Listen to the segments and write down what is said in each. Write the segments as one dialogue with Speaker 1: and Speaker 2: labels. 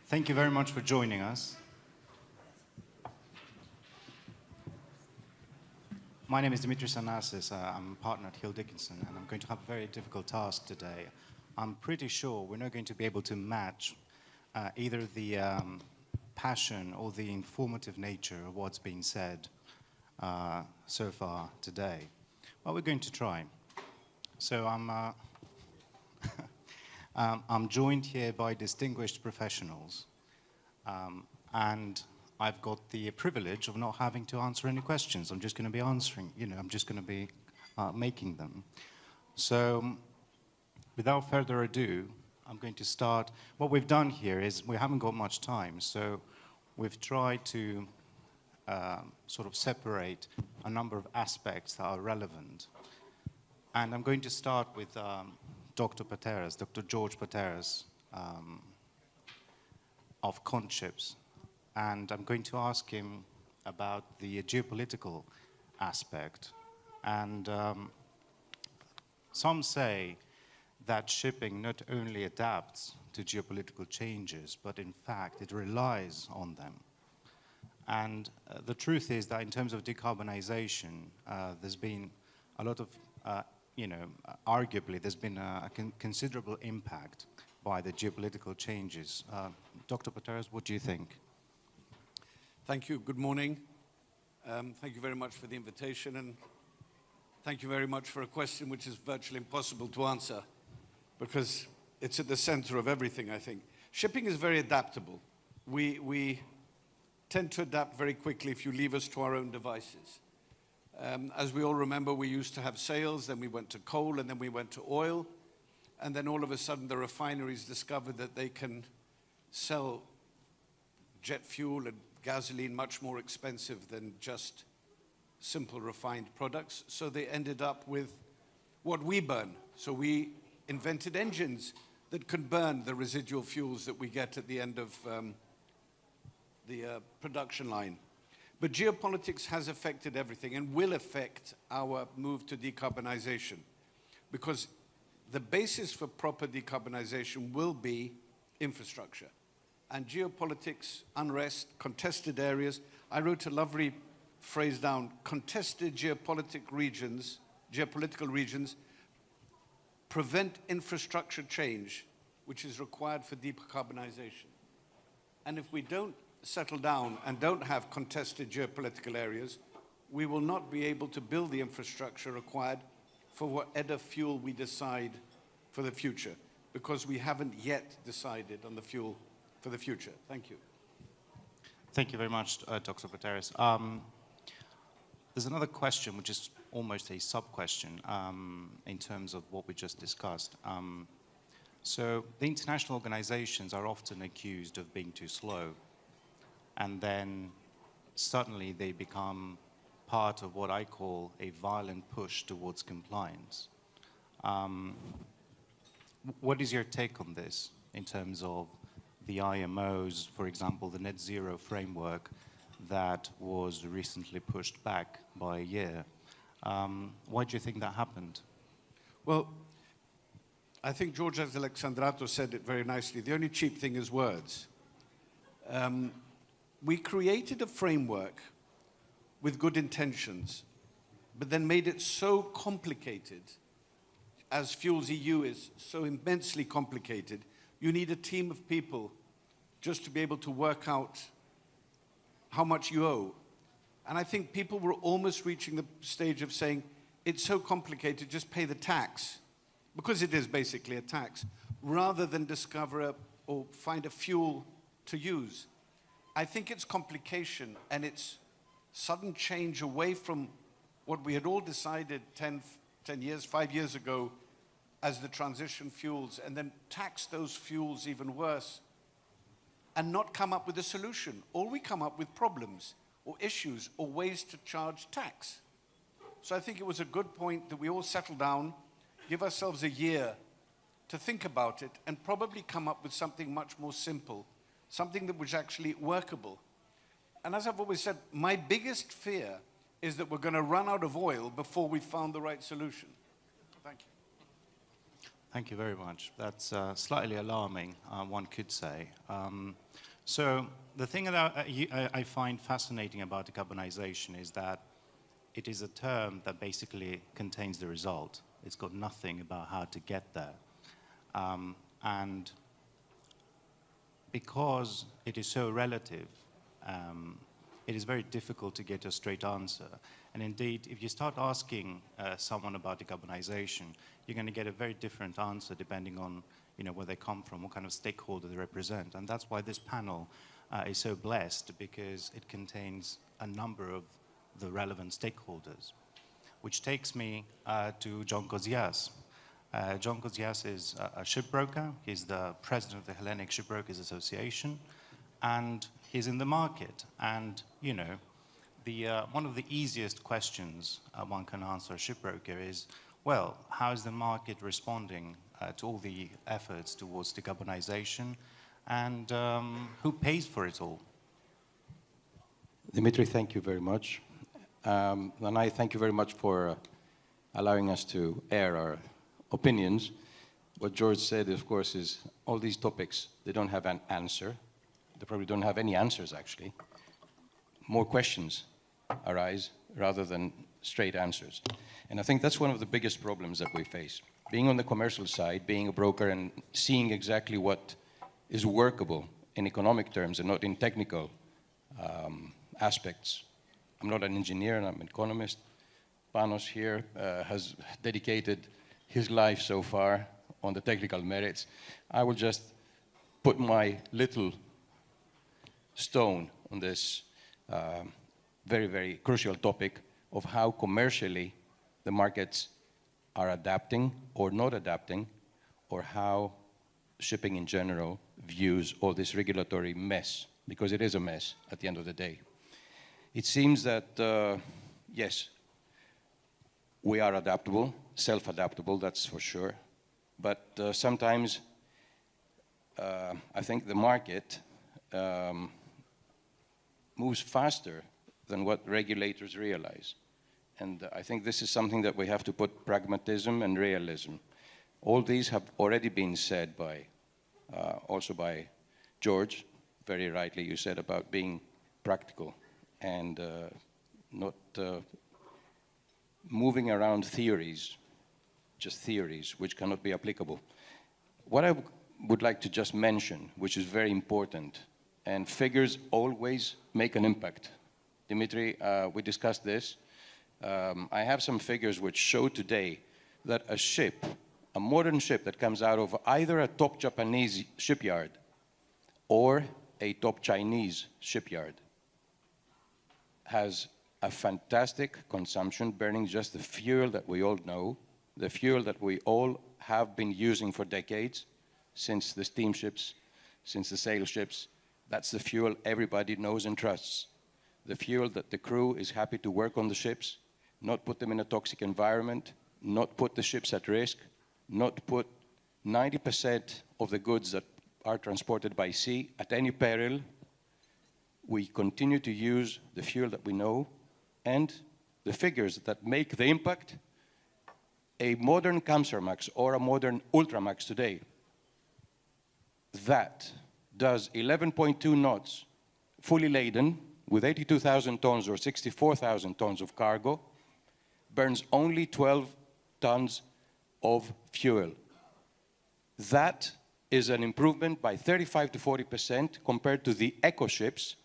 Speaker 1: Thank you very much for joining us. My name is Dimitris Anassis. I'm a partner at Dickinson, and I'm going to have a very difficult task today. I'm pretty sure we're not going to be able to match either the passion or the informative nature of what's been said so far today. Well, we're going to try. So I'm joined here by distinguished professionals, and I've got the privilege of not having to answer any questions. I'm just going to be answering, I'm just going to be making them. So without further ado, I'm going to start. What we've done here is we haven't got much time, so we've tried to sort of separate a number of aspects that are relevant. And I'm going to start with Dr. Pateras, Dr. George Pateras of CONTSHIPS. And I'm going to ask him about the geopolitical aspect. And some say that shipping not only adapts to geopolitical changes, but in fact it relies on them. And the truth is that in terms of decarbonization, there's been a lot of, arguably there's been a considerable impact by the geopolitical changes. Dr. Pateras, what do you think?
Speaker 2: Thank you. Good morning. Thank you very much for the invitation, and thank you very much for a question which is virtually impossible to answer because it's at the center of everything, I think. Shipping is very adaptable. We tend to adapt very quickly if you leave us to our own devices. As we all remember, we used to have sails, then we went to coal, and then we went to oil, and then all of a sudden the refineries discovered that they can sell jet fuel and gasoline much more expensive than just simple refined products. So they ended up with what we burn. So we invented engines that can burn the residual fuels that we get at the end of the production line. But geopolitics has affected everything and will affect our move to decarbonization, because the basis for proper decarbonization will be infrastructure. And geopolitics, unrest, contested areas. I wrote a lovely phrase down: contested geopolitical regions prevent infrastructure change, which is required for decarbonization. And if we don't settle down and don't have contested geopolitical areas, we will not be able to build the infrastructure required for whatever fuel we decide for the future, because we haven't yet decided on the fuel for the future. Thank you.
Speaker 1: Thank you very much, Dr. Pateras. There's another question, which is almost a sub-question in terms of what we just discussed. So the international organizations are often accused of being too slow, and then suddenly they become part of what I call a violent push towards compliance. What is your take on this in terms of the IMO's, for example, the net zero framework that was recently pushed back by a year? Why do you think that happened?
Speaker 2: Well, I think George Alexandratos said it very nicely. The only cheap thing is words. We created a framework with good intentions, but then made it so complicated, as Fuels EU is so immensely complicated. You need a team of people just to be able to work out how much you owe. And I think people were almost reaching the stage of saying, it's so complicated, just pay the tax, because it is basically a tax, rather than discover or find a fuel to use. I think it's complication and it's sudden change away from what we had all decided 5 years ago as the transition fuels, and then tax those fuels even worse and not come up with a solution. Or we come up with problems or issues or ways to charge tax. So I think it was a good point that we all settle down, give ourselves a year to think about it, and probably come up with something much more simple, something that was actually workable. And as I've always said, my biggest fear is that we're going to run out of oil before we've found the right solution. Thank you.
Speaker 1: Thank you very much. That's slightly alarming, one could say. So the thing that I find fascinating about decarbonisation is that it is a term that basically contains the result. It's got nothing about how to get there. And because it is so relative, it is very difficult to get a straight answer. And indeed, if you start asking someone about decarbonisation, you're going to get a very different answer depending on where they come from, what kind of stakeholder they represent. And that's why this panel is so blessed, because it contains a number of the relevant stakeholders, which takes me to John Cotzias. John Cotzias is a shipbroker. He's the president of the Hellenic Shipbrokers Association, and he's in the market. And, one of the easiest questions one can answer a shipbroker is, well, how is the market responding to all the efforts towards decarbonisation, and who pays for it all?
Speaker 3: Dimitri, thank you very much. And I thank you very much for allowing us to air our opinions. What George said, of course, is all these topics, they don't have an answer. They probably don't have any answers, actually. More questions arise rather than straight answers. And I think that's one of the biggest problems that we face. Being on the commercial side, being a broker and seeing exactly what is workable in economic terms and not in technical aspects. I'm not an engineer, and I'm an economist. Panos here has dedicated his life so far on the technical merits. I will just put my little stone on this very, very crucial topic of how commercially the markets are adapting or not adapting, or how shipping in general views all this regulatory mess, because it is a mess at the end of the day. It seems that, yes, we are adaptable, self-adaptable, that's for sure. But sometimes I think the market moves faster than what regulators realize. And I think this is something that we have to put pragmatism and realism. All these have already been said by, also by George, very rightly you said about being practical and not moving around theories, just theories, which cannot be applicable. What I would like to just mention, which is very important, and figures always make an impact. Dimitri, we discussed this. I have some figures which show today that a ship, a modern ship that comes out of either a top Japanese shipyard or a top Chinese shipyard has a fantastic consumption, burning just the fuel that we all know, the fuel that we all have been using for decades, since the steamships, since the sail ships. That's the fuel everybody knows and trusts. The fuel that the crew is happy to work on the ships, not put them in a toxic environment, not put the ships at risk, not put 90% of the goods that are transported by sea at any peril. We continue to use the fuel that we know, and the figures that make the impact. A modern Kamsarmax or a modern Ultramax today, that does 11.2 knots, fully laden, with 82,000 tons or 64,000 tons of cargo, burns only 12 tons of fuel. That is an improvement by 35 to 40% compared to the eco ships.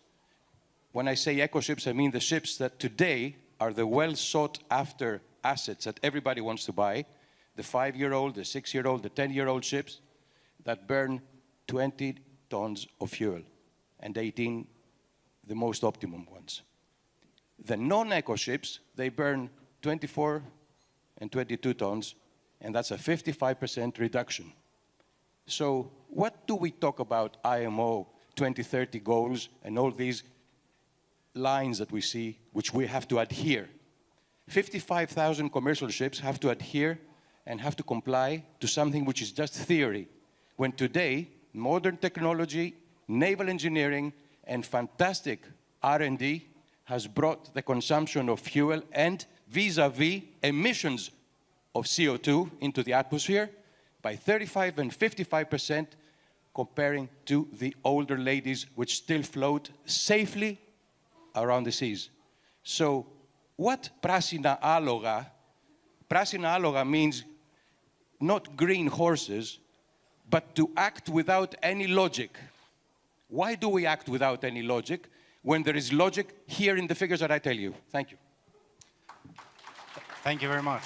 Speaker 3: When I say eco ships, I mean the ships that today are the well sought after assets that everybody wants to buy, the 5-year-old, the 6-year-old, the 10-year-old ships that burn 20 tons of fuel, and 18 the most optimum ones. The non-eco ships, they burn 24 and 22 tons, and that's a 55% reduction. So what do we talk about IMO 2030 goals and all these lines that we see, which we have to adhere? 55,000 commercial ships have to adhere and have to comply to something which is just theory, when today, modern technology, naval engineering, and fantastic R&D has brought the consumption of fuel and vis-a-vis emissions of CO2 into the atmosphere by 35 and 55% comparing to the older ladies which still float safely around the seas. So what prasina aloga? Prasina aloga means not green horses, but to act without any logic. Why do we act without any logic when there is logic here in the figures that I tell you? Thank you.
Speaker 1: Thank you very much.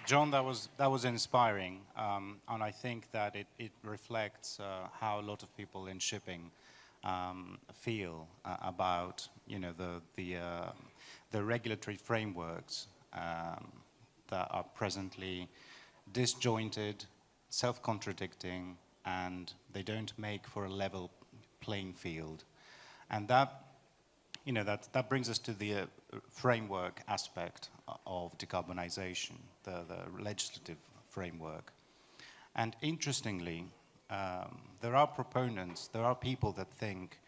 Speaker 1: John, that was inspiring, and I think that it reflects how a lot of people in shipping feel about, you know, the regulatory frameworks that are presently disjointed, self-contradicting, and they don't make for a level playing field. And that, you know, that brings us to the framework aspect of decarbonization, the legislative framework. And interestingly, there are proponents, there are people that think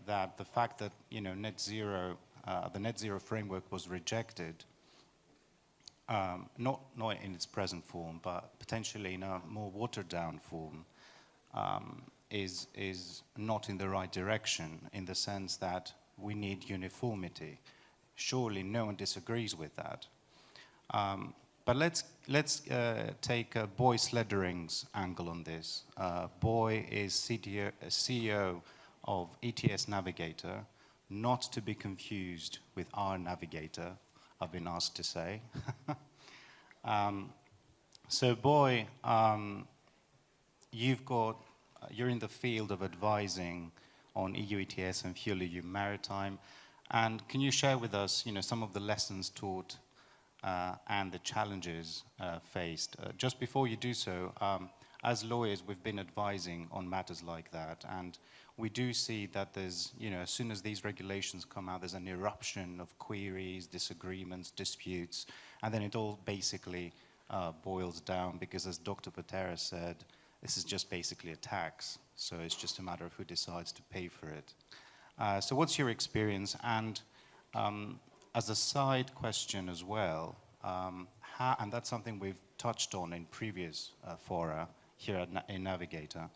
Speaker 1: that the fact that, you know, the net zero framework was rejected, not in its present form, but potentially in a more watered down form, is not in the right direction, in the sense that we need uniformity. Surely no one disagrees with that. But let's take Boy Sleddering's angle on this. Boy is CEO of ETS Navigator, not to be confused with our Navigator, I've been asked to say. So Boy, you're in the field of advising on EU ETS and Fuel EU Maritime. And can you share with us, you know, some of the lessons taught and the challenges faced? Just before you do so, as lawyers, we've been advising on matters like that, and we do see that there's, you know, as soon as these regulations come out, there's an eruption of queries, disagreements, disputes, and then it all basically boils down, because as Dr. Pateras said, this is just basically a tax, so it's just a matter of who decides to pay for it. So what's your experience? And as a side question as well, and that's something we've touched on in previous fora here in Navigator,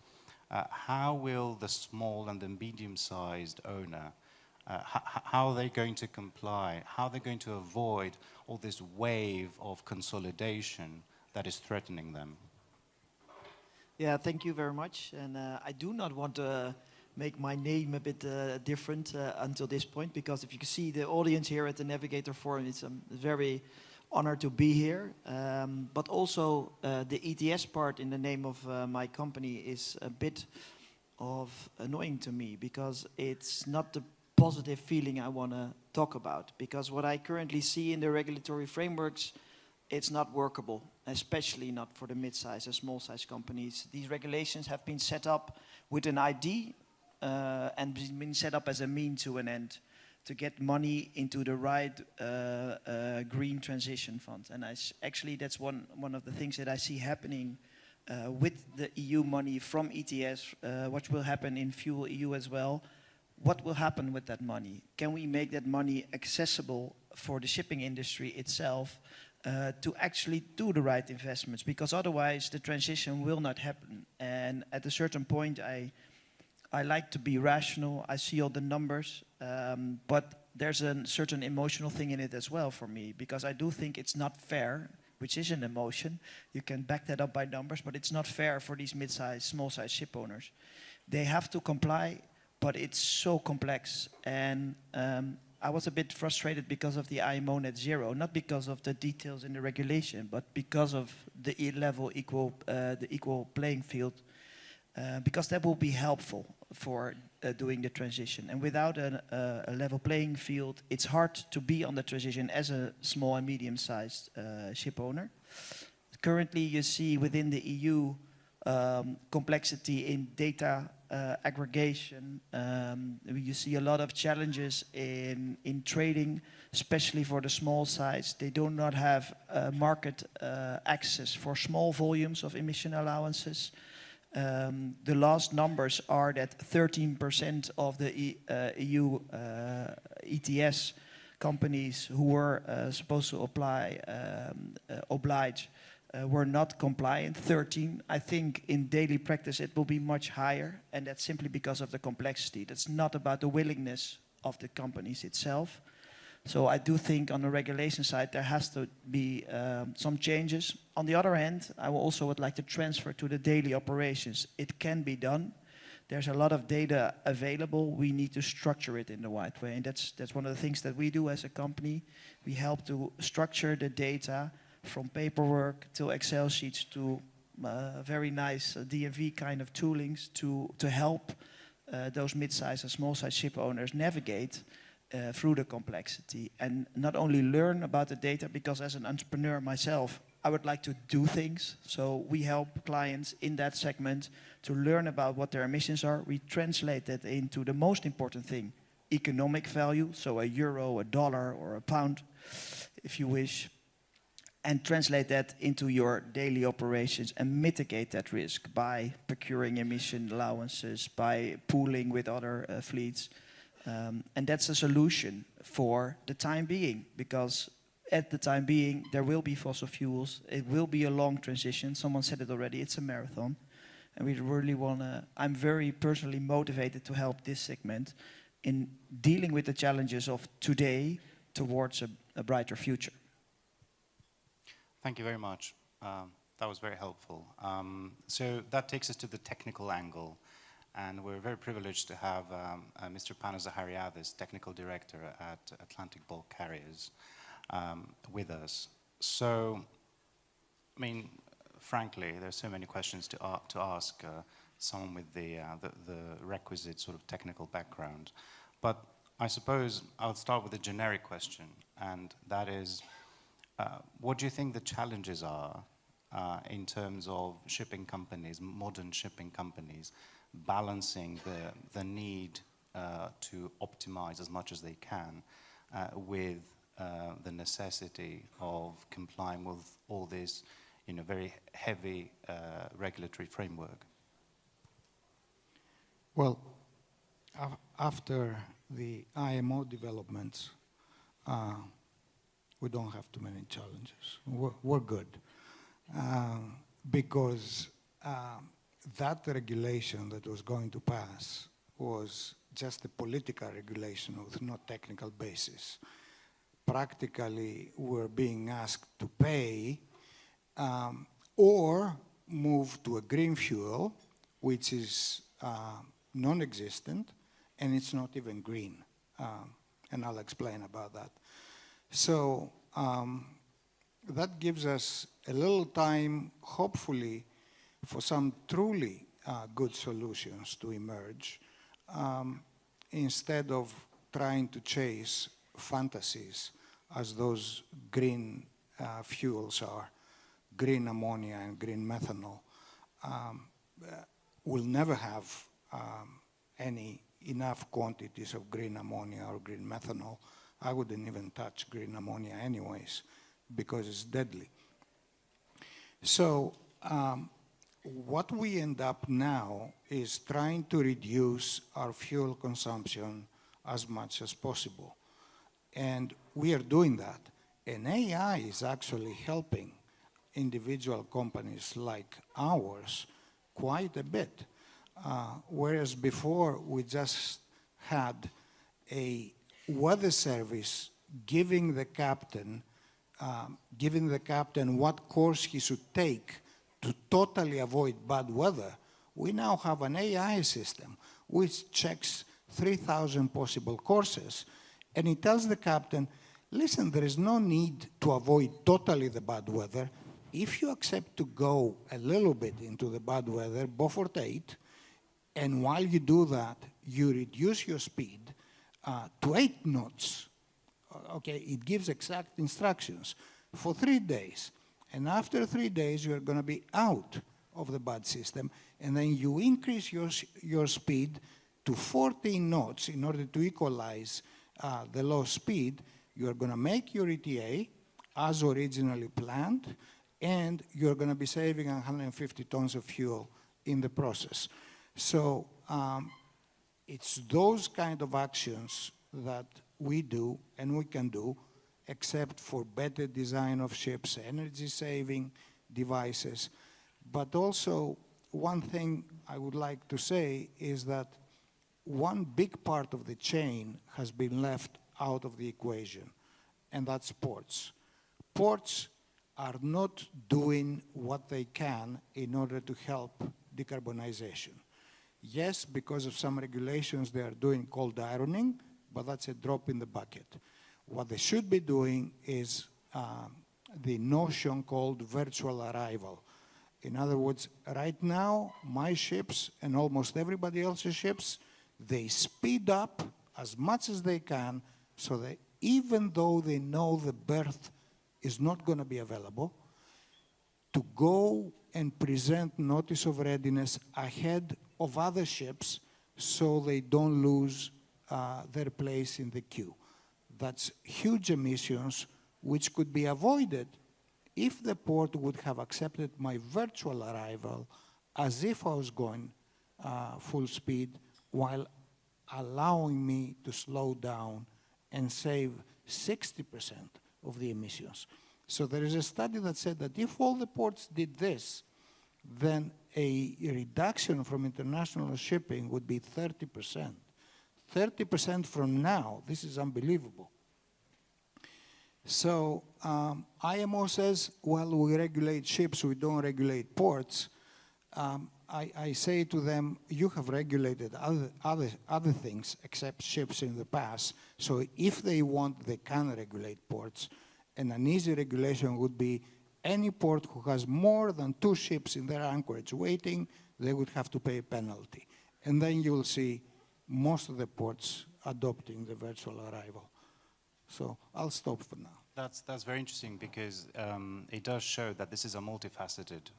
Speaker 1: how will the small and the medium-sized owner, how are they going to comply? How are they going to avoid all this wave of consolidation that is threatening them?
Speaker 4: Yeah, thank you very much. And I do not want to make my name a bit different until this point, because if you can see the audience here at the Navigator Forum, it's very honored to be here. But also the ETS part in the name of my company is a bit of annoying to me, because it's not the positive feeling I want to talk about. Because what I currently see in the regulatory frameworks, it's not workable, especially not for the mid-size and small-size companies. These regulations have been set up with an ID and been set up as a mean to an end to get money into the right green transition fund. And actually that's one of the things that I see happening with the EU money from ETS, what will happen in Fuel EU as well. What will happen with that money? Can we make that money accessible for the shipping industry itself to actually do the right investments? Because otherwise the transition will not happen. And at a certain point, I like to be rational. I see all the numbers, but there's a certain emotional thing in it as well for me, because I do think it's not fair, which is an emotion. You can back that up by numbers, but it's not fair for these mid-size, small-size ship owners. They have to comply, but it's so complex. And I was a bit frustrated because of the IMO net zero, not because of the details in the regulation, but because of the the equal playing field, because that will be helpful for doing the transition. And without a level playing field, it's hard to be on the transition as a small and medium-sized ship owner. Currently, you see within the EU complexity in data aggregation. You see a lot of challenges in trading, especially for the small size. They do not have market access for small volumes of emission allowances. The last numbers are that 13% of the EU ETS companies who were supposed to oblige were not compliant, 13. I think in daily practice it will be much higher, and that's simply because of the complexity. That's not about the willingness of the companies itself. So I do think on the regulation side there has to be some changes. On the other hand, I also would like to transfer to the daily operations. It can be done. There's a lot of data available. We need to structure it in the right way, and that's one of the things that we do as a company. We help to structure the data from paperwork to Excel sheets to very nice DMV kind of toolings to help those mid-size and small-size ship owners navigate through the complexity and not only learn about the data, because as an entrepreneur myself, I would like to do things. So we help clients in that segment to learn about what their emissions are. We translate that into the most important thing, economic value, so a euro, a dollar, or a pound, if you wish, and translate that into your daily operations and mitigate that risk by procuring emission allowances, by pooling with other fleets. And that's a solution for the time being, because at the time being, there will be fossil fuels. It will be a long transition. Someone said it already, it's a marathon. And we really want to, I'm very personally motivated to help this segment in dealing with the challenges of today towards a brighter future.
Speaker 1: Thank you very much. That was very helpful. So that takes us to the technical angle. And we're very privileged to have Mr. Panos Zachariadis, Technical Director at Atlantic Bulk Carriers, with us. So, I mean, frankly, there's so many questions to ask someone with the requisite sort of technical background. But I suppose I'll start with a generic question, and that is, what do you think the challenges are in terms of shipping companies, modern shipping companies, balancing the need to optimize as much as they can with the necessity of complying with all this, very heavy regulatory framework?
Speaker 5: Well, after the IMO developments, we don't have too many challenges. We're good. Because that regulation that was going to pass was just a political regulation with no technical basis. Practically, we're being asked to pay or move to a green fuel, which is non-existent, and it's not even green. And I'll explain about that. So that gives us a little time, hopefully, for some truly good solutions to emerge, instead of trying to chase fantasies as those green fuels are, green ammonia and green methanol. We'll never have any enough quantities of green ammonia or green methanol. I wouldn't even touch green ammonia anyways, because it's deadly. So what we end up now is trying to reduce our fuel consumption as much as possible. And we are doing that. And AI is actually helping individual companies like ours quite a bit. Whereas before we just had a weather service giving the captain what course he should take to totally avoid bad weather. We now have an AI system which checks 3,000 possible courses, and it tells the captain, listen, there is no need to avoid totally the bad weather. If you accept to go a little bit into the bad weather, Beaufort 8, and while you do that, you reduce your speed to 8 knots. Okay, it gives exact instructions for 3 days. And after 3 days, you're going to be out of the bad system. And then you increase your speed to 14 knots in order to equalize the low speed. You're going to make your ETA as originally planned, and you're going to be saving 150 tons of fuel in the process. So it's those kind of actions that we do and we can do, except for better design of ships, energy-saving devices. But also, one thing I would like to say is that one big part of the chain has been left out of the equation, and that's ports. Ports are not doing what they can in order to help decarbonization. Yes, because of some regulations, they are doing cold ironing, but that's a drop in the bucket. What they should be doing is the notion called virtual arrival. In other words, right now, my ships and almost everybody else's ships, they speed up as much as they can so that even though they know the berth is not going to be available, to go and present notice of readiness ahead of other ships so they don't lose their place in the queue. That's huge emissions which could be avoided if the port would have accepted my virtual arrival as if I was going full speed while allowing me to slow down and save 60% of the emissions. So there is a study that said that if all the ports did this, then a reduction from international shipping would be 30%. 30% from now, this is unbelievable. So IMO says, well, we regulate ships, we don't regulate ports. I say to them, you have regulated other things except ships in the past. So if they want, they can regulate ports. And an easy regulation would be any port who has more than 2 ships in their anchorage waiting, they would have to pay a penalty. And then you'll see most of the ports adopting the virtual arrival. So I'll stop for now.
Speaker 1: That's very interesting because it does show that this is a multifaceted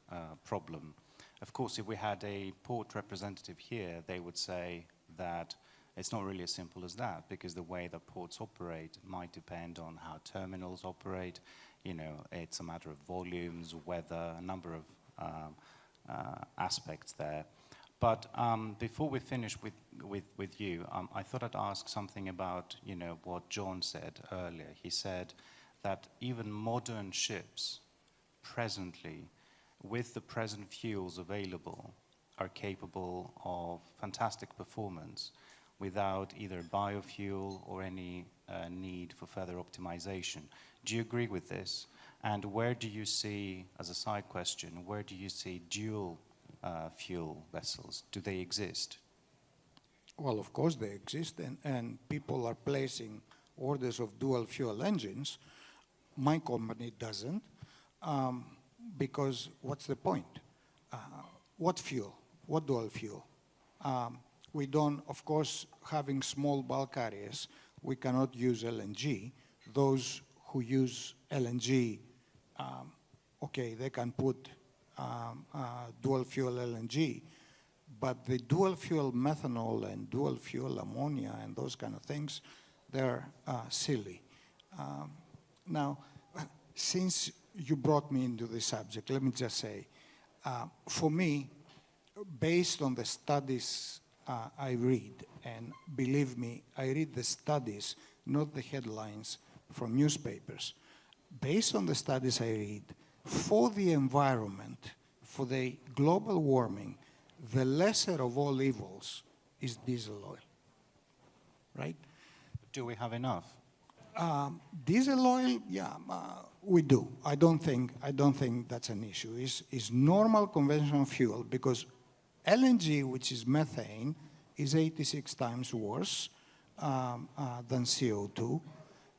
Speaker 1: problem. Of course, if we had a port representative here, they would say that it's not really as simple as that because the way that ports operate might depend on how terminals operate. You know, it's a matter of volumes, weather, a number of aspects there. But before we finish with you, I thought I'd ask something about, you know, what John said earlier. He said that even modern ships presently, with the present fuels available, are capable of fantastic performance without either biofuel or any need for further optimization. Do you agree with this? And where do you see, as a side question, where do you see dual fuel vessels? Do they exist?
Speaker 5: Well, of course they exist, and people are placing orders of dual fuel engines. My company doesn't, because what's the point? What fuel? What dual fuel? We don't, of course, having small bulk carriers, we cannot use LNG. Those who use LNG, okay, they can put dual fuel LNG, but the dual fuel methanol and dual fuel ammonia and those kind of things, they're silly. Now, since you brought me into this subject, let me just say, for me, based on the studies I read, and believe me, I read the studies, not the headlines from newspapers. Based on the studies I read, for the environment, for the global warming, the lesser of all evils is diesel oil, right?
Speaker 1: Do we have enough?
Speaker 5: Diesel oil, yeah, we do. I don't think that's an issue. It's normal conventional fuel because LNG, which is methane, is 86 times worse than CO2.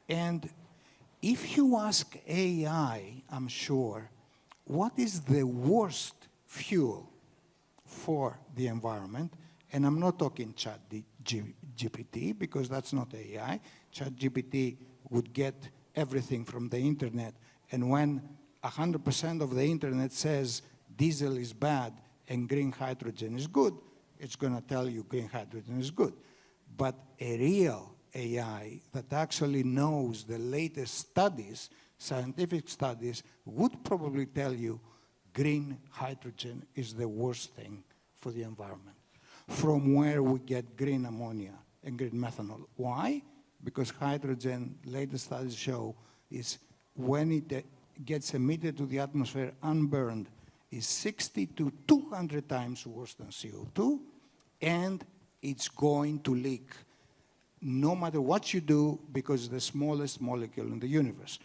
Speaker 5: And if you ask AI, I'm sure, what is the worst fuel for the environment, and I'm not talking ChatGPT because that's not AI. ChatGPT would get everything from the internet, and when 100% of the internet says diesel is bad and green hydrogen is good, it's going to tell you green hydrogen is good. But a real AI that actually knows the latest studies, scientific studies, would probably tell you green hydrogen is the worst thing for the environment. From where we get green ammonia and green methanol. Why? Because hydrogen, latest studies show, is when it gets emitted to the atmosphere unburned is 60 to 200 times worse than CO2, and it's going to leak no matter what you do because it's the smallest molecule in the universe.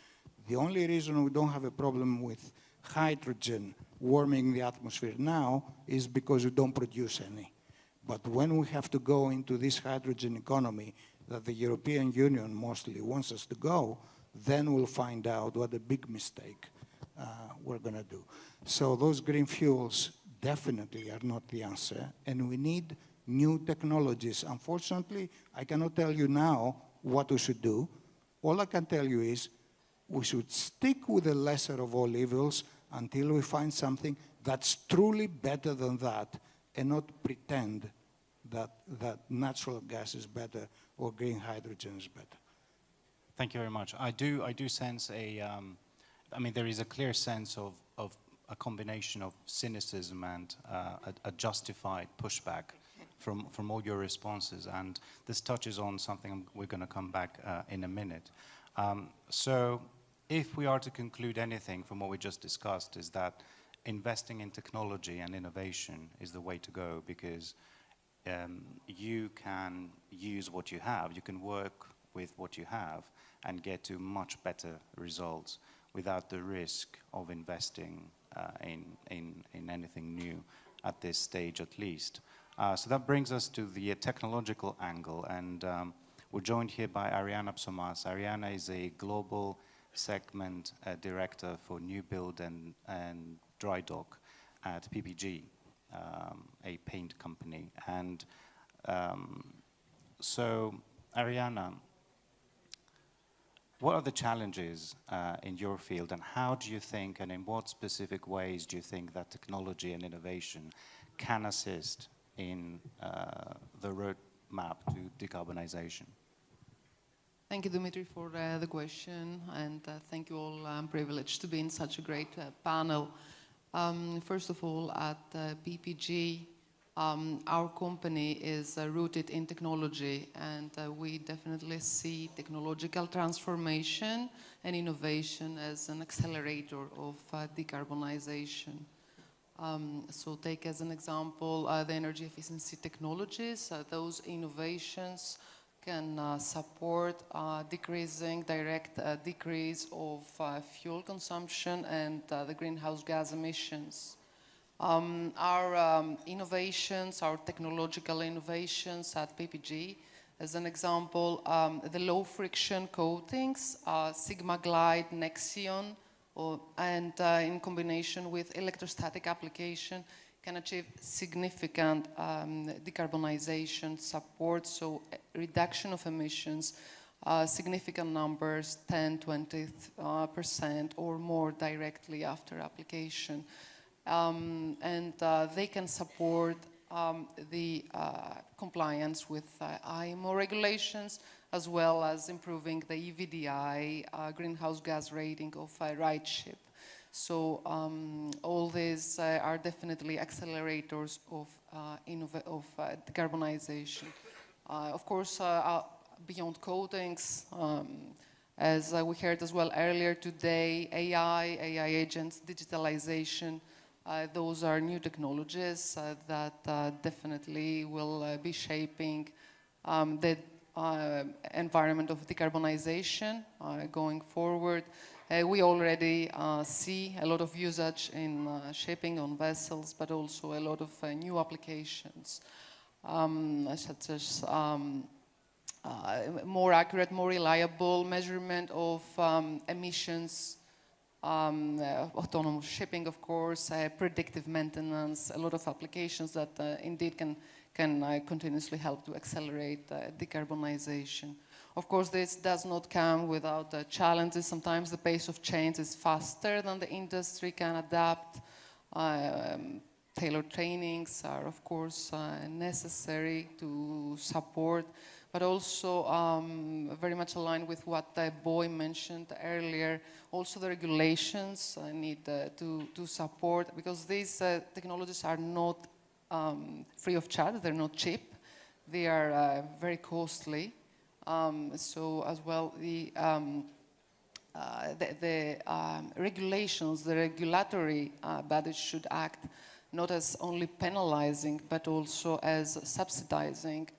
Speaker 5: The only reason we don't have a problem with hydrogen warming the atmosphere now is because we don't produce any. But when we have to go into this hydrogen economy that the European Union mostly wants us to go, then we'll find out what a big mistake we're going to do. So those green fuels definitely are not the answer, and we need new technologies. Unfortunately, I cannot tell you now what we should do. All I can tell you is we should stick with the lesser of all evils until we find something that's truly better than that, and not pretend that natural gas is better or green hydrogen is better.
Speaker 1: Thank you very much. I do sense I mean, there is a clear sense of a combination of cynicism and a justified pushback from all your responses, and this touches on something we're going to come back in a minute. So if we are to conclude anything from what we just discussed, is that investing in technology and innovation is the way to go, because you can use what you have, you can work with what you have and get to much better results without the risk of investing in anything new at this stage at least. So that brings us to the technological angle, and we're joined here by Ariana Psomas. Ariana is a global segment director for new build and dry dock at PPG, a paint company. And so, Ariana, what are the challenges in your field, and how do you think, and in what specific ways do you think that technology and innovation can assist in the roadmap to decarbonization?
Speaker 6: Thank you, Dimitri, for the question, and thank you all. I'm privileged to be in such a great panel. First of all, at PPG, our company is rooted in technology, and we definitely see technological transformation and innovation as an accelerator of decarbonization. So take as an example the energy efficiency technologies. Those innovations can support decreasing direct decrease of fuel consumption and the greenhouse gas emissions. Our innovations, our technological innovations at PPG, as an example, the low friction coatings, Sigma Glide, Nexion, and in combination with electrostatic application, can achieve significant decarbonization support, so reduction of emissions, significant numbers, 10, 20% or more directly after application. And they can support the compliance with IMO regulations, as well as improving the EVDI, greenhouse gas rating of RightShip. So all these are definitely accelerators of decarbonization. Of course, beyond coatings, as we heard as well earlier today, AI agents, digitalization, those are new technologies that definitely will be shaping the environment of decarbonization going forward. We already see a lot of usage in shipping on vessels, but also a lot of new applications, such as more accurate, more reliable measurement of emissions, autonomous shipping, of course, predictive maintenance, a lot of applications that indeed can continuously help to accelerate decarbonization. Of course, this does not come without challenges. Sometimes the pace of change is faster than the industry can adapt. Tailored trainings are, of course, necessary to support, but also very much aligned with what Boy mentioned earlier. Also, the regulations need to support, because these technologies are not free of charge, they're not cheap, they are very costly. So as well, the regulations, the regulatory bodies should act not as only penalizing, but also as subsidizing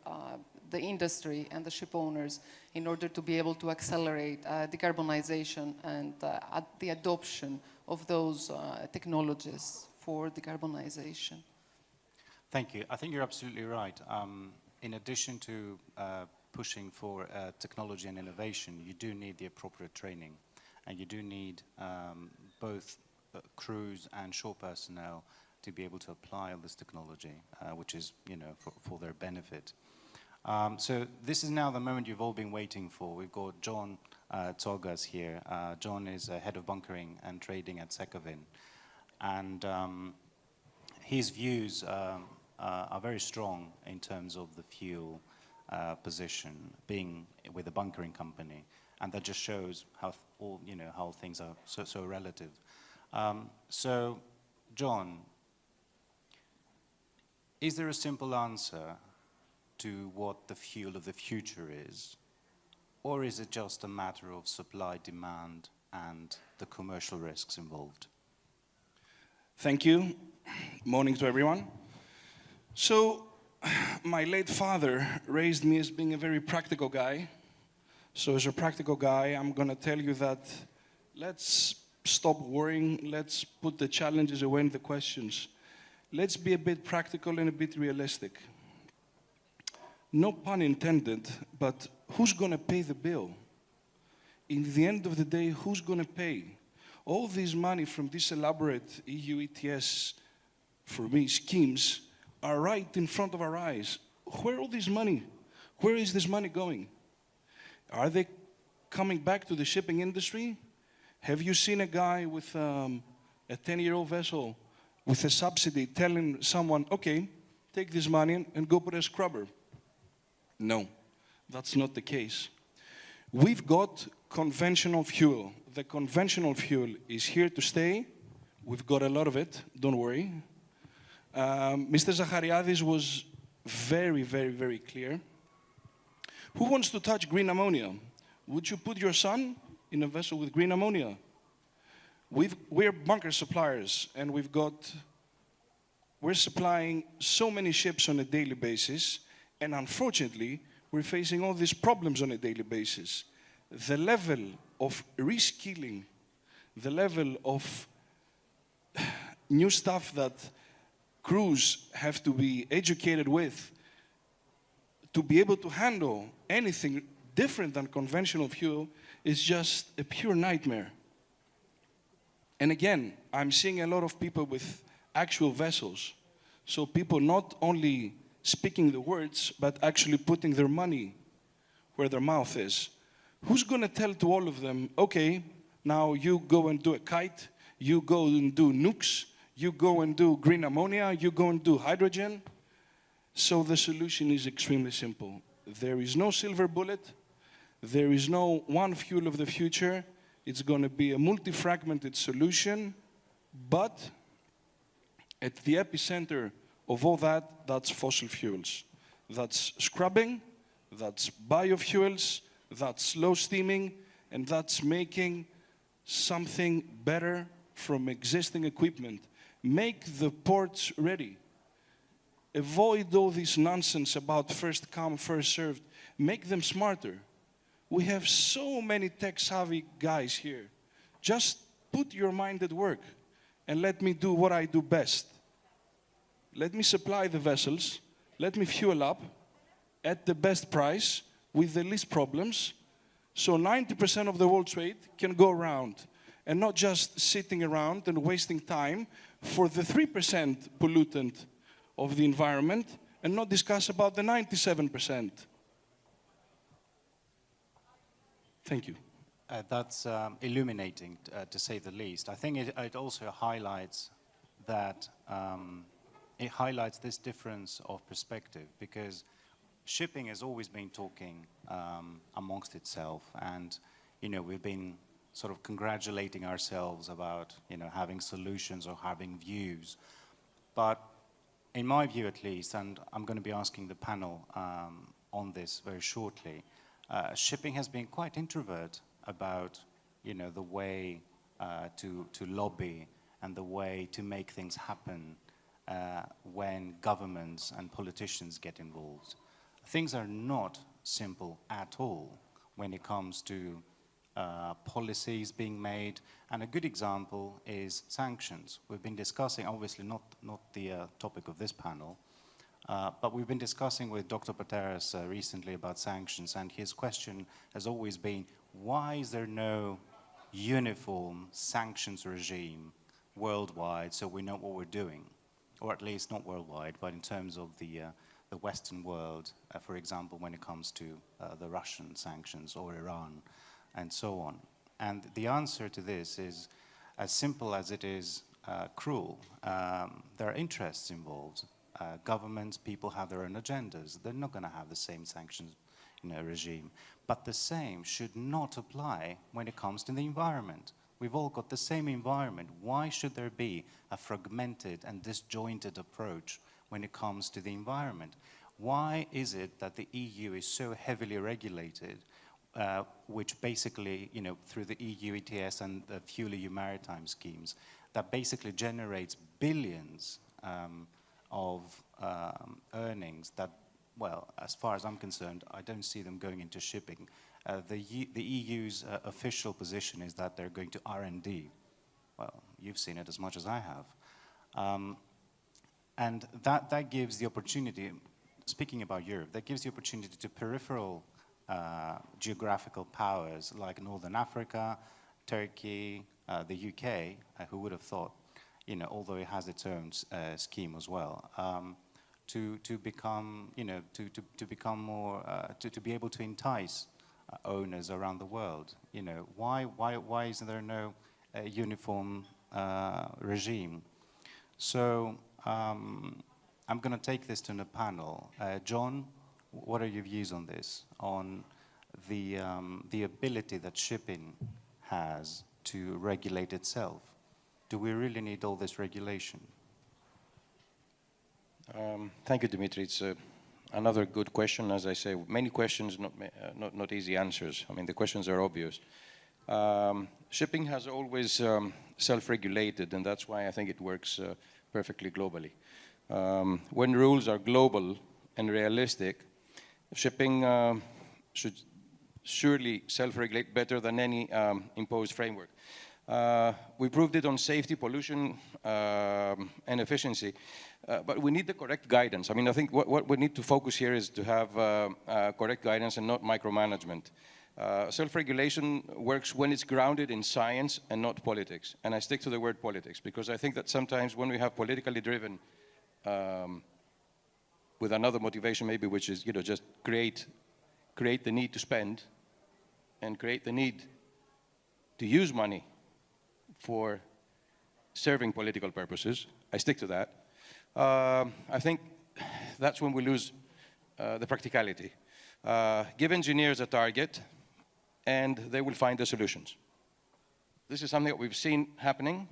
Speaker 6: the industry and the ship owners in order to be able to accelerate decarbonization and the adoption of those technologies for decarbonization.
Speaker 1: Thank you. I think you're absolutely right. In addition to pushing for technology and innovation, you do need the appropriate training, and you do need both crews and shore personnel to be able to apply all this technology, which is, for their benefit. So this is now the moment you've all been waiting for. We've got John Tsogas here. John is head of bunkering and trading at SEKAVIN, and his views are very strong in terms of the fuel position, being with a bunkering company, and that just shows how how things are so relative. So, John, is there a simple answer to what the fuel of the future is, or is it just a matter of supply, demand, and the commercial risks involved?
Speaker 7: Thank you. Morning to everyone. So, my late father raised me as being a very practical guy. So as a practical guy, I'm going to tell you that let's stop worrying, let's put the challenges away and the questions. Let's be a bit practical and a bit realistic. No pun intended, but who's going to pay the bill? In the end of the day, who's going to pay? All this money from this elaborate EU ETS, for me, schemes, are right in front of our eyes. Where all this money? Where is this money going? Are they coming back to the shipping industry? Have you seen a guy with a 10-year-old vessel with a subsidy telling someone, okay, take this money and go put a scrubber? No, that's not the case. We've got conventional fuel. The conventional fuel is here to stay. We've got a lot of it, don't worry. Mr. Zachariadis was very, very, very clear. Who wants to touch green ammonia? Would you put your son in a vessel with green ammonia? We're bunker suppliers, and we're supplying so many ships on a daily basis, and unfortunately, we're facing all these problems on a daily basis. The level of reskilling, the level of new stuff that crews have to be educated with to be able to handle anything different than conventional fuel is just a pure nightmare. And again, I'm seeing a lot of people with actual vessels. So people not only speaking the words, but actually putting their money where their mouth is. Who's going to tell to all of them, okay, now you go and do a kite, you go and do nukes, you go and do green ammonia, you go and do hydrogen? So the solution is extremely simple. There is no silver bullet. There is no one fuel of the future. It's going to be a multi-fragmented solution, but at the epicenter of all that, that's fossil fuels. That's scrubbing, that's biofuels, that's slow steaming, and that's making something better from existing equipment. Make the ports ready. Avoid all this nonsense about first come, first served. Make them smarter. We have so many tech-savvy guys here. Just put your mind at work and let me do what I do best. Let me supply the vessels, let me fuel up at the best price with the least problems, so 90% of the world trade can go around and not just sitting around and wasting time for the 3% pollutant of the environment and not discuss about the 97%. Thank you.
Speaker 1: That's illuminating, to say the least. I think it also highlights that it highlights this difference of perspective, because shipping has always been talking amongst itself, and we've been sort of congratulating ourselves about having solutions or having views. But in my view, at least, and I'm going to be asking the panel on this very shortly, shipping has been quite introvert about the way to lobby and the way to make things happen when governments and politicians get involved. Things are not simple at all when it comes to policies being made. And a good example is sanctions. We've been discussing, obviously not the topic of this panel, but we've been discussing with Dr. Pateras recently about sanctions, and his question has always been, why is there no uniform sanctions regime worldwide so we know what we're doing? Or at least not worldwide, but in terms of the Western world, for example, when it comes to the Russian sanctions or Iran and so on. And the answer to this is as simple as it is cruel. There are interests involved. Governments, people have their own agendas. They're not going to have the same sanctions regime. But the same should not apply when it comes to the environment. We've all got the same environment. Why should there be a fragmented and disjointed approach when it comes to the environment? Why is it that the EU is so heavily regulated, which basically, through the EU ETS and the FuelEU maritime schemes, that basically generates billions of earnings that, well, as far as I'm concerned, I don't see them going into shipping. The EU's official position is that they're going to R&D. Well, you've seen it as much as I have. And that gives the opportunity, speaking about Europe, that gives the opportunity to peripheral geographical powers like Northern Africa, Turkey, the UK, who would have thought, although it has its own scheme as well, to become, to become more, to be able to entice owners around the world. Why isn't there no uniform regime? So I'm going to take this to the panel. John, what are your views on this, on the ability that shipping has to regulate itself? Do we really need all this regulation?
Speaker 3: Thank you, Dimitris. It's another good question. As I say, many questions, not easy answers. I mean, the questions are obvious. Shipping has always self-regulated, and that's why I think it works perfectly globally. When rules are global and realistic, shipping should surely self-regulate better than any imposed framework. We proved it on safety, pollution, and efficiency, but we need the correct guidance. I mean, I think what we need to focus here is to have correct guidance and not micromanagement. Self-regulation works when it's grounded in science and not politics. And I stick to the word politics, because I think that sometimes when we have politically driven, with another motivation maybe, which is, just create the need to spend and create the need to use money for serving political purposes. I stick to that. I think that's when we lose the practicality. Give engineers a target, and they will find the solutions. This is something that we've seen happening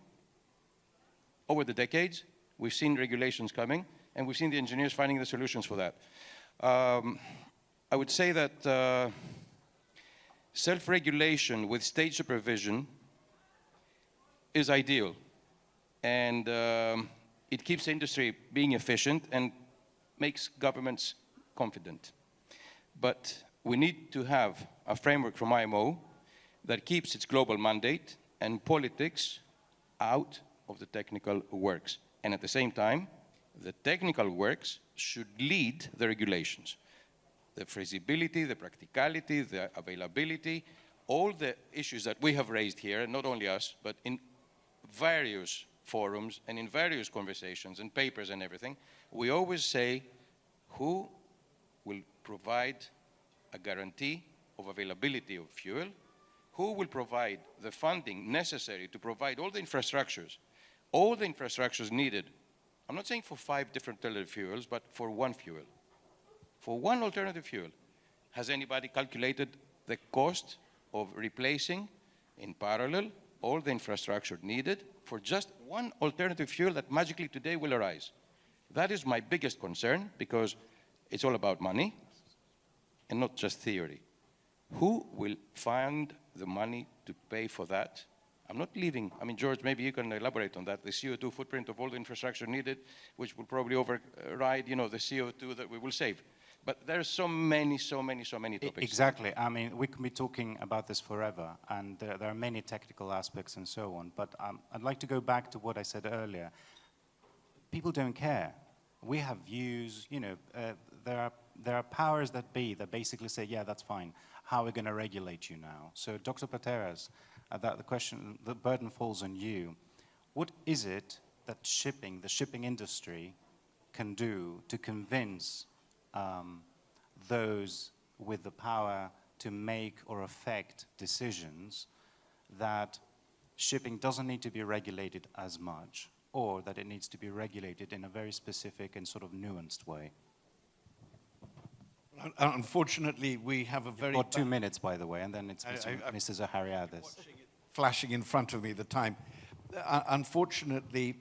Speaker 3: over the decades. We've seen regulations coming, and we've seen the engineers finding the solutions for that. I would say that self-regulation with state supervision is ideal, and it keeps industry being efficient and makes governments confident. But we need to have a framework from IMO that keeps its global mandate and politics out of the technical works. And at the same time, the technical works should lead the regulations. The feasibility, the practicality, the availability, all the issues that we have raised here, and not only us, but in various forums and in various conversations and papers and everything, we always say, who will provide a guarantee of availability of fuel? Who will provide the funding necessary to provide all the infrastructures needed? I'm not saying for 5 different alternative fuels, but for one fuel. For one alternative fuel. Has anybody calculated the cost of replacing in parallel all the infrastructure needed for just one alternative fuel that magically today will arise? That is my biggest concern, because it's all about money and not just theory. Who will find the money to pay for that. I'm not leaving. I mean, George, maybe you can elaborate on that. The CO2 footprint of all the infrastructure needed, which will probably override, the CO2 that we will save. But there's so many topics.
Speaker 1: Exactly. I mean, we can be talking about this forever, and there are many technical aspects and so on. But I'd like to go back to what I said earlier. People don't care. We have views. There are powers that be that basically say, yeah, that's fine. How are we going to regulate you now? So, Dr. Pateras, the burden falls on you. What is it that the shipping industry, can do to convince those with the power to make or affect decisions that shipping doesn't need to be regulated as much, or that it needs to be regulated in a very specific and sort of nuanced way?
Speaker 2: Unfortunately, we have a very...
Speaker 1: You've got 2 minutes, by the way, and then it's Mr. Zachariadis.
Speaker 2: Flashing in front of me, the time. Unfortunately,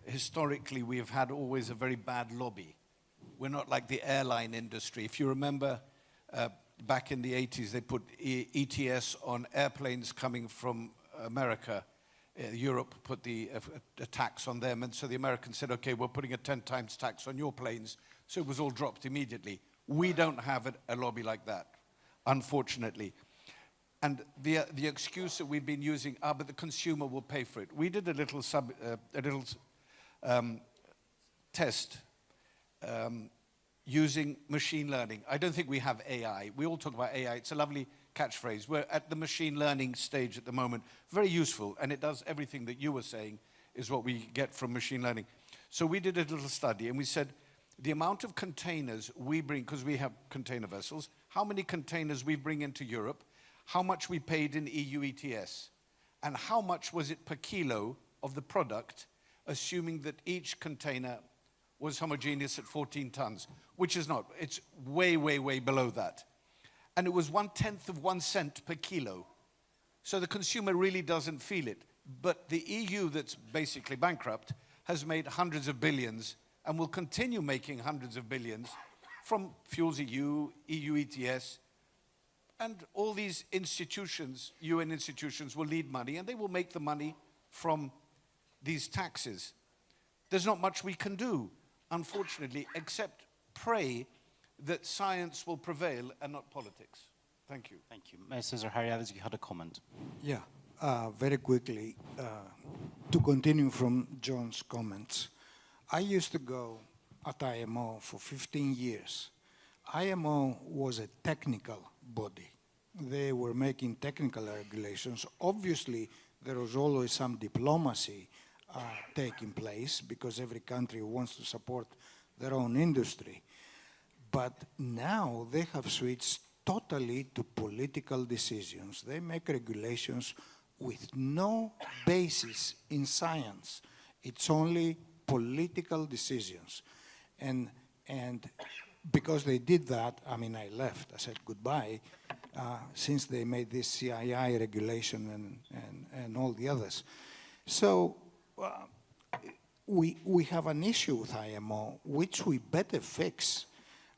Speaker 2: historically, we have had always a very bad lobby. We're not like the airline industry. If you remember, back in the 80s, they put ETS on airplanes coming from America. Europe put a tax on them, and so the Americans said, okay, we're putting a 10 times tax on your planes, so it was all dropped immediately. We don't have a lobby like that, unfortunately. And the excuse that we've been using, but the consumer will pay for it. We did a little test using machine learning. I don't think we have AI. We all talk about AI. It's a lovely catchphrase. We're at the machine learning stage at the moment. Very useful, and it does everything that you were saying is what we get from machine learning. So we did a little study, and we said the amount of containers we bring, because we have container vessels, how many containers we bring into Europe, how much we paid in EU ETS, and how much was it per kilo of the product, assuming that each container was homogeneous at 14 tons, which is not. It's way, way, way below that. And it was 1/10 of 1 cent per kilo. So the consumer really doesn't feel it. But the EU, that's basically bankrupt, has made hundreds of billions and will continue making hundreds of billions from Fuels EU, EU ETS, and all these institutions, UN institutions, will need money, and they will make the money from these taxes. There's not much we can do, unfortunately, except pray that science will prevail and not politics. Thank you.
Speaker 1: Thank you. Mr. Zachariadis, you had a comment.
Speaker 5: Yeah, very quickly, to continue from John's comments. I used to go at IMO for 15 years. IMO was a technical body. They were making technical regulations. Obviously, there was always some diplomacy taking place because every country wants to support their own industry. But now they have switched totally to political decisions. They make regulations with no basis in science. It's only political decisions. And because they did that, I mean, I left, I said goodbye, since they made this CII regulation and all the others. So we have an issue with IMO, which we better fix.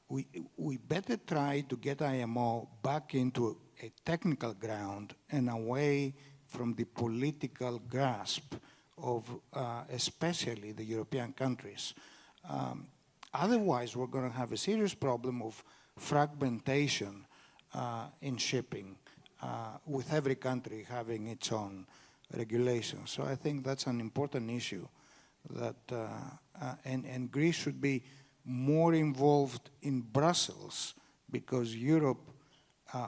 Speaker 5: We better try to get IMO back into a technical ground and away from the political grasp of especially the European countries. Otherwise, we're going to have a serious problem of fragmentation in shipping, with every country having its own regulations. So I think that's an important issue, that and Greece should be more involved in Brussels, because Europe,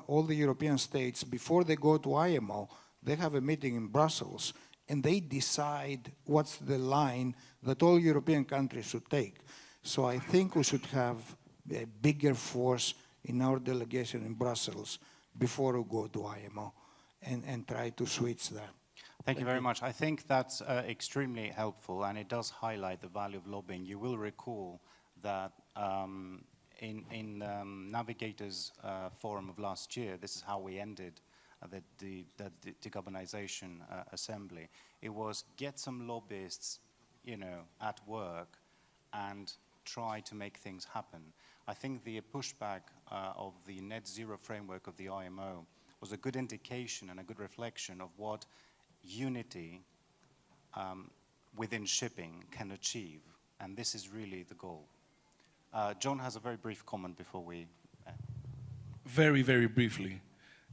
Speaker 5: all the European states, before they go to IMO, they have a meeting in Brussels and they decide what's the line that all European countries should take. So I think we should have a bigger force in our delegation in Brussels before we go to IMO and try to switch that.
Speaker 1: Thank you very much. I think that's extremely helpful, and it does highlight the value of lobbying. You will recall that in Navigator's forum of last year, this is how we ended the Decarbonisation assembly. It was get some lobbyists, at work and try to make things happen. I think the pushback of the net zero framework of the IMO was a good indication and a good reflection of what unity within shipping can achieve. And this is really the goal. John has a very brief comment before we end.
Speaker 7: Very, very briefly.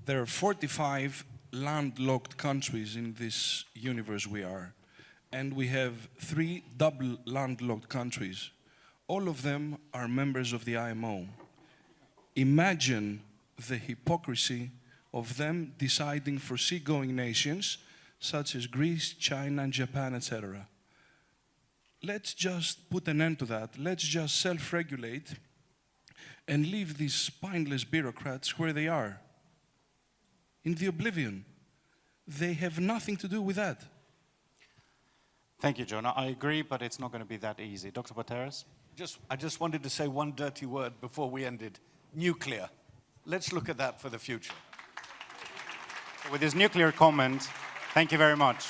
Speaker 7: There are 45 landlocked countries in this universe we are. And we have 3 double landlocked countries. All of them are members of the IMO. Imagine the hypocrisy of them deciding for seagoing nations such as Greece, China, and Japan, etc. Let's just put an end to that. Let's just self-regulate and leave these spineless bureaucrats where they are, in the oblivion. They have nothing to do with that.
Speaker 1: Thank you, John. I agree, but it's not going to be that easy. Dr. Pateras?
Speaker 2: I just wanted to say one dirty word before we ended. Nuclear. Let's look at that for the future.
Speaker 1: With this nuclear comment, thank you very much.